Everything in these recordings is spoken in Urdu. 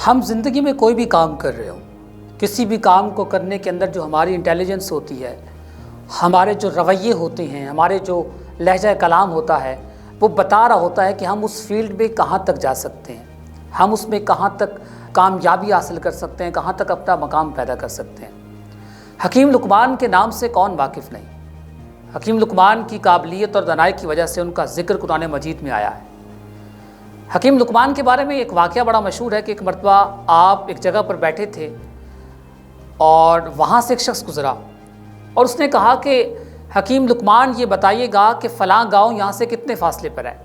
ہم زندگی میں کوئی بھی کام کر رہے ہوں، کسی بھی کام کو کرنے کے اندر جو ہماری انٹیلیجنس ہوتی ہے، ہمارے جو رویے ہوتے ہیں، ہمارے جو لہجہ کلام ہوتا ہے، وہ بتا رہا ہوتا ہے کہ ہم اس فیلڈ میں کہاں تک جا سکتے ہیں، ہم اس میں کہاں تک کامیابی حاصل کر سکتے ہیں، کہاں تک اپنا مقام پیدا کر سکتے ہیں۔ حکیم لقمان کے نام سے کون واقف نہیں؟ حکیم لقمان کی قابلیت اور دانائی کی وجہ سے ان کا ذکر قرآن مجید میں آیا ہے۔ حکیم لقمان کے بارے میں ایک واقعہ بڑا مشہور ہے کہ ایک مرتبہ آپ ایک جگہ پر بیٹھے تھے اور وہاں سے ایک شخص گزرا اور اس نے کہا کہ حکیم لقمان یہ بتائیے گا کہ فلاں گاؤں یہاں سے کتنے فاصلے پر ہے؟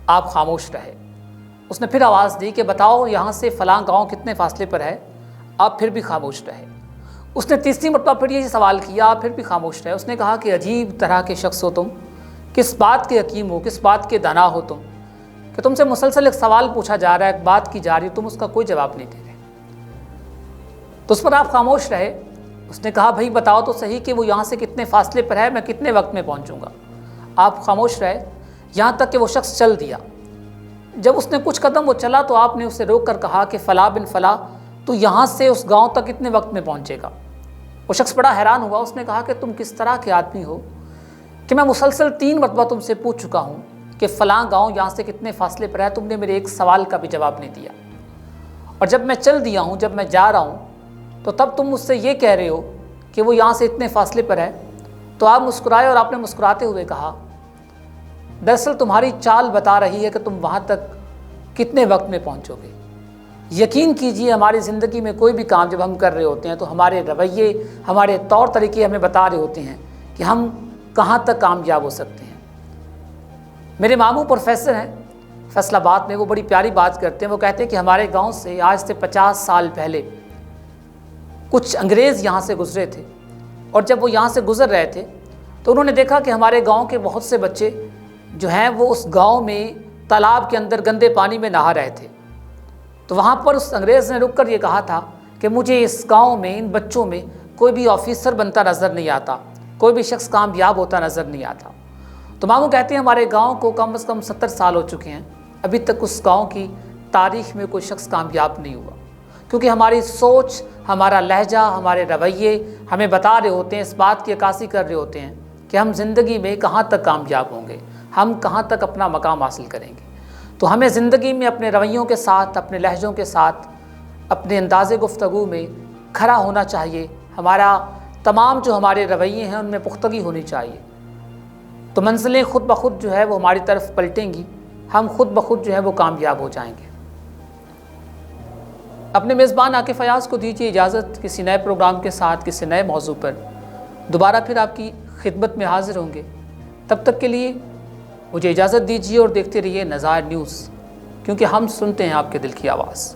آپ خاموش رہے۔ اس نے پھر آواز دی کہ بتاؤ یہاں سے فلاں گاؤں کتنے فاصلے پر ہے؟ آپ پھر بھی خاموش رہے۔ اس نے تیسری مرتبہ پھر یہ سوال کیا، آپ پھر بھی خاموش رہے۔ اس نے کہا کہ عجیب طرح کے شخص ہو تم، کس بات کے حکیم ہو، کس بات کے دانا ہو تم کہ تم سے مسلسل ایک سوال پوچھا جا رہا ہے، ایک بات کی جا رہی ہے، تم اس کا کوئی جواب نہیں دے رہے۔ تو اس پر آپ خاموش رہے۔ اس نے کہا بھائی بتاؤ تو صحیح کہ وہ یہاں سے کتنے فاصلے پر ہے، میں کتنے وقت میں پہنچوں گا؟ آپ خاموش رہے یہاں تک کہ وہ شخص چل دیا۔ جب اس نے کچھ قدم وہ چلا تو آپ نے اسے روک کر کہا کہ فلاں بن فلاں تو یہاں سے اس گاؤں تک کتنے وقت میں پہنچے گا؟ وہ شخص بڑا حیران ہوا۔ اس نے کہا کہ تم کس طرح کے آدمی ہو کہ میں مسلسل 3 مرتبہ تم سے پوچھ چکا ہوں کہ فلاں گاؤں یہاں سے کتنے فاصلے پر ہے، تم نے میرے ایک سوال کا بھی جواب نہیں دیا، اور جب میں چل دیا ہوں، جب میں جا رہا ہوں تو تب تم مجھ سے یہ کہہ رہے ہو کہ وہ یہاں سے اتنے فاصلے پر ہے۔ تو آپ مسکرائے اور آپ نے مسکراتے ہوئے کہا دراصل تمہاری چال بتا رہی ہے کہ تم وہاں تک کتنے وقت میں پہنچو گے۔ یقین کیجئے ہماری زندگی میں کوئی بھی کام جب ہم کر رہے ہوتے ہیں تو ہمارے رویے، ہمارے طور طریقے ہمیں بتا رہے ہوتے ہیں کہ ہم کہاں تک کامیاب ہو سکتے ہیں۔ میرے ماموں پروفیسر ہیں فیصل آباد میں، وہ بڑی پیاری بات کرتے ہیں۔ وہ کہتے ہیں کہ ہمارے گاؤں سے آج سے 50 سال پہلے کچھ انگریز یہاں سے گزرے تھے، اور جب وہ یہاں سے گزر رہے تھے تو انہوں نے دیکھا کہ ہمارے گاؤں کے بہت سے بچے جو ہیں وہ اس گاؤں میں تالاب کے اندر گندے پانی میں نہا رہے تھے۔ تو وہاں پر اس انگریز نے رک کر یہ کہا تھا کہ مجھے اس گاؤں میں ان بچوں میں کوئی بھی آفیسر بنتا نظر نہیں آتا، کوئی بھی شخص کامیاب ہوتا نظر نہیں آتا۔ تو ماموں کہتے ہیں ہمارے گاؤں کو کم از کم 70 سال ہو چکے ہیں، ابھی تک اس گاؤں کی تاریخ میں کوئی شخص کامیاب نہیں ہوا، کیونکہ ہماری سوچ، ہمارا لہجہ، ہمارے رویے ہمیں بتا رہے ہوتے ہیں، اس بات کی عکاسی کر رہے ہوتے ہیں کہ ہم زندگی میں کہاں تک کامیاب ہوں گے، ہم کہاں تک اپنا مقام حاصل کریں گے۔ تو ہمیں زندگی میں اپنے رویوں کے ساتھ، اپنے لہجوں کے ساتھ، اپنے انداز گفتگو میں کھڑا ہونا چاہیے۔ ہمارا تمام جو ہمارے رویے ہیں ان میں پختگی ہونی چاہیے، تو منزلیں خود بخود جو ہے وہ ہماری طرف پلٹیں گی، ہم خود بخود جو ہے وہ کامیاب ہو جائیں گے۔ اپنے میزبان عاقف ایاز کو دیجیے اجازت، کسی نئے پروگرام کے ساتھ، کسی نئے موضوع پر دوبارہ پھر آپ کی خدمت میں حاضر ہوں گے۔ تب تک کے لیے مجھے اجازت دیجیے اور دیکھتے رہیے نظائر نیوز، کیونکہ ہم سنتے ہیں آپ کے دل کی آواز۔